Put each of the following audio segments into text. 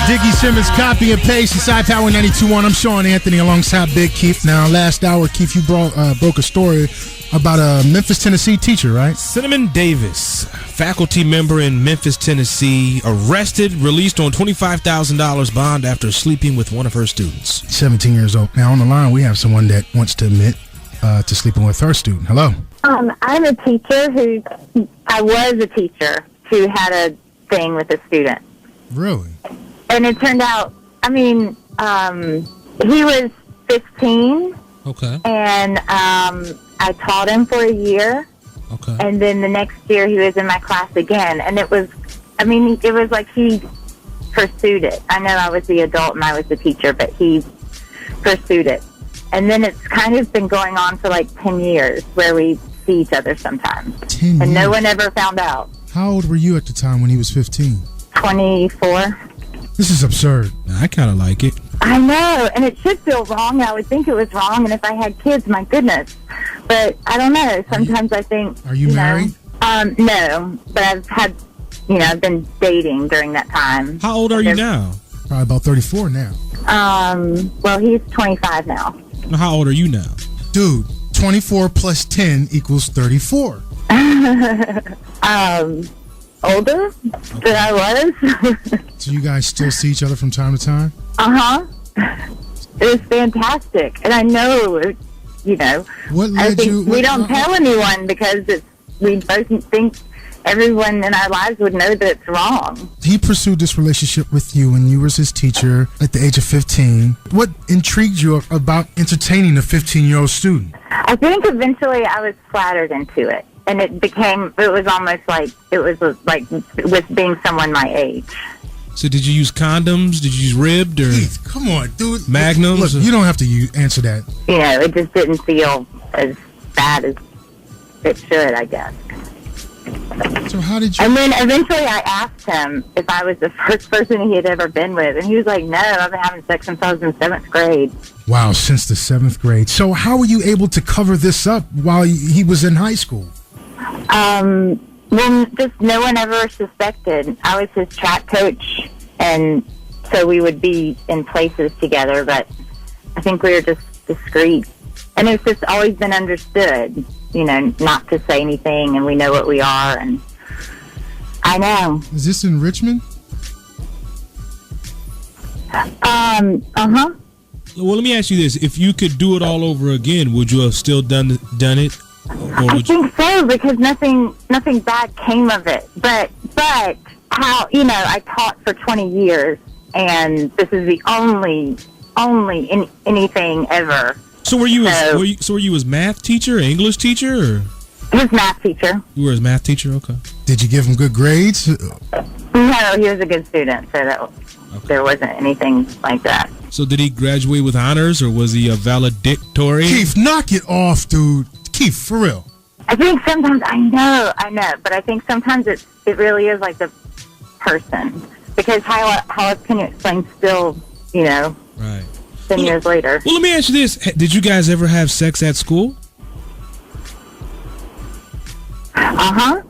Diggy Simmons, copy and paste inside Power 92.1. I'm Sean Anthony alongside Big Keith. Now, last hour, Keith, you broke a story about a Memphis, Tennessee teacher, right? Cinnamon Davis, faculty member in Memphis, Tennessee, arrested, released on $25,000 bond after sleeping with one of her students. 17 years old. Now, on the line, we have someone that wants to admit to sleeping with her student. Hello. I'm a teacher I was a teacher who had a thing with a student. Really? And it turned out, he was 15. Okay. And I taught him for a year. Okay. And then the next year he was in my class again. And it was like he pursued it. I know I was the adult and I was the teacher, but he pursued it. And then it's kind of been going on for like 10 years where we see each other sometimes. 10 years? And no one ever found out. How old were you at the time when he was 15? 24. This is absurd. I kind of like it. I know, and it should feel wrong. I would think it was wrong, and if I had kids, my goodness. But I don't know. Sometimes I think... Are you married? No, but I've been dating during that time. How old are you now? Probably about 34 now. Well, he's 25 now. How old are you now? Dude, 24 plus 10 equals 34. Older than I was. So you guys still see each other from time to time? Uh-huh. It was fantastic. And I know, What led you? we don't tell anyone because we both think everyone in our lives would know that it's wrong. He pursued this relationship with you when you were his teacher at the age of 15. What intrigued you about entertaining a 15-year-old student? I think eventually I was flattered into it. And it was almost like, with being someone my age. So did you use condoms? Did you use ribbed or Keith, come on, dude. Magnums? Look, you don't have to answer that. It just didn't feel as bad as it should, I guess. So how did you... And then eventually I asked him if I was the first person he had ever been with. And he was like, no, I've been having sex since I was in 7th grade. Wow, since the 7th grade. So how were you able to cover this up while he was in high school? Well, just no one ever suspected. I was his track coach, and so we would be in places together, but I think we were just discreet. And it's just always been understood, not to say anything, and we know what we are, and I know. Is this in Richmond? Uh-huh. Well, let me ask you this. If you could do it all over again, would you have still done it? I think so, because nothing bad came of it. But how, I taught for 20 years, and this is the only anything ever. So were you his math teacher, English teacher, or? His math teacher. You were his math teacher, okay. Did you give him good grades? No, he was a good student, so there wasn't anything like that. So did he graduate with honors, or was he a valedictorian? Keith, knock it off, dude. Keith, for real. I think sometimes, I know, but I think sometimes it really is like the person. Because how else can you explain still, right. 10 years later? Well, let me ask you this. Did you guys ever have sex at school? Uh-huh.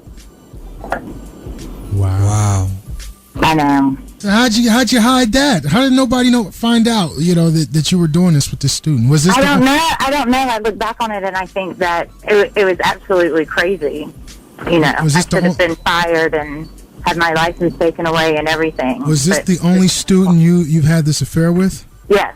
Wow. I know. So how'd you hide that? How did nobody find out, that you were doing this with this student? Was this? I don't know. I look back on it and I think that it was absolutely crazy. I should have been fired and had my license taken away and everything. Was this the only student you've had this affair with? Yes.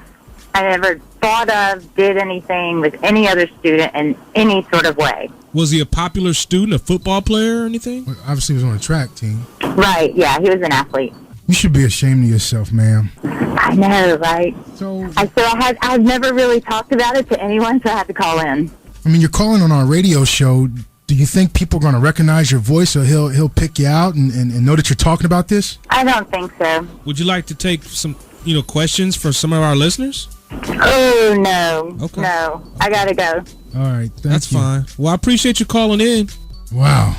I never thought of, did anything with any other student in any sort of way. Was he a popular student, a football player or anything? Well, obviously, he was on a track team. Right, yeah, he was an athlete. You should be ashamed of yourself, ma'am. I know, right? So I've never really talked about it to anyone, so I had to call in. I mean, you're calling on our radio show. Do you think people are going to recognize your voice, or he'll pick you out and know that you're talking about this? I don't think so. Would you like to take some, questions for some of our listeners? Oh, no. Okay. No, I gotta go. All right, That's fine. Well, I appreciate you calling in. Wow.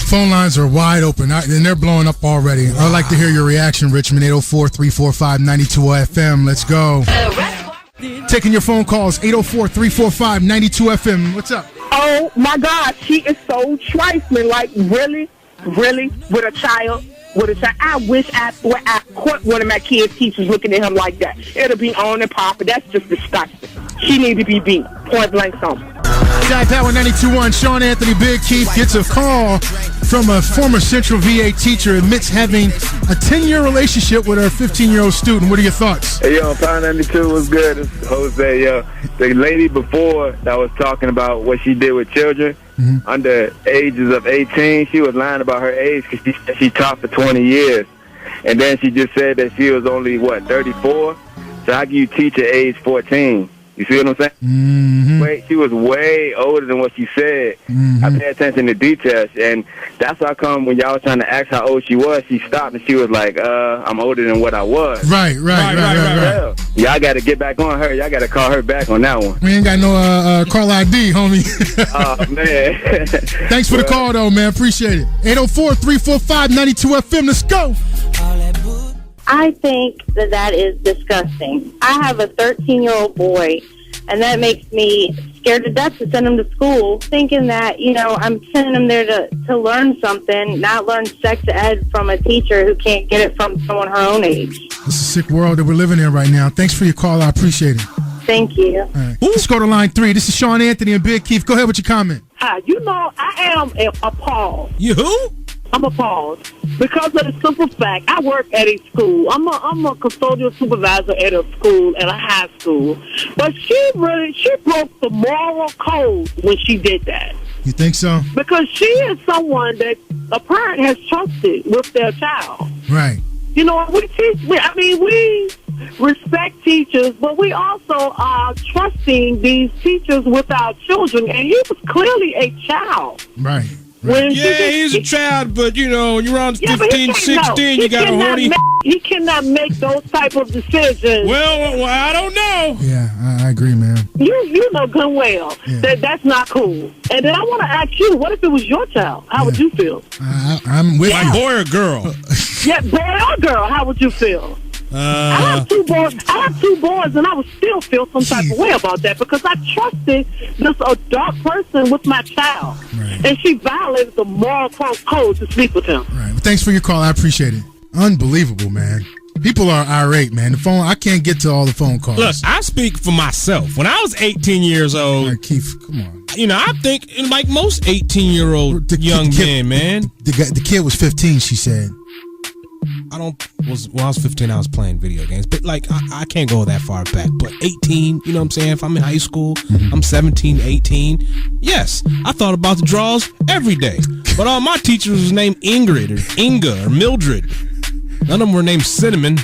Phone lines are wide open, and they're blowing up already. I'd like to hear your reaction, Richmond. 804-345-92 FM. Let's go. Taking your phone calls, 804-345-92 FM. What's up? Oh, my God. She is so trifling. Like, really? With a child? with a child. I wish I caught one of my kids' teachers looking at him like that. It'll be on and popping. That's just disgusting. She need to be beat. Point blank something. Jack Power 92.1, Sean Anthony Big Keith gets a call from a former Central VA teacher, admits having a 10-year relationship with her 15-year-old student. What are your thoughts? Hey, yo, Power 92 was good. It's Jose, yo. The lady before that was talking about what she did with children under ages of 18, she was lying about her age because she taught for 20 years. And then she just said that she was only, 34? So how can you teach at age 14? You see what I'm saying? Mm-hmm. She was way older than what she said. I pay attention to details, and that's how come when y'all was trying to ask how old she was, she stopped and she was like, I'm older than what I was. Right. Y'all got to get back on her. Y'all got to call her back on that one. We ain't got no call ID, homie. Oh, man. Thanks for the call, though, man. Appreciate it. 804-345-92FM. Let's go. I think that is disgusting. I have a 13-year-old boy, and that makes me scared to death to send him to school, thinking that, I'm sending him there to learn something, not learn sex ed from a teacher who can't get it from someone her own age. It's a sick world that we're living in right now. Thanks for your call. I appreciate it. Thank you. All right. Let's go to line 3. This is Sean Anthony and Big Keith. Go ahead with your comment. Hi, I am appalled. You who? I'm appalled because of the simple fact I work at a school. I'm a custodial supervisor at a school, at a high school. But she broke the moral code when she did that. You think so? Because she is someone that a parent has trusted with their child. Right. We respect teachers, but we also are trusting these teachers with our children, and he was clearly a child. Right. He's a child, but when you're around 15, 16, you got a horny. He cannot make those type of decisions. Well, I don't know. Yeah, I agree, man. You know good well that's not cool. And then I want to ask you, what if it was your child? How would you feel? I'm with you. Boy or girl? Yeah, boy or girl, how would you feel? I have two boys, and I would still feel some type of way about that because I trusted this adult person with my child, and she violated the moral code to sleep with him. Right. Well, thanks for your call. I appreciate it. Unbelievable, man. People are irate, man. The phone, I can't get to all the phone calls. Look, I speak for myself. When I was 18 years old, all right, Keith, come on. I think like most 18-year-old young men, man. The kid was 15, she said. When I was 15, I was playing video games, but I can't go that far back. But 18, you know what I'm saying? If I'm in high school, I'm 17, 18. Yes, I thought about the draws every day. But all my teachers was named Ingrid or Inga or Mildred. None of them were named Cinnamon.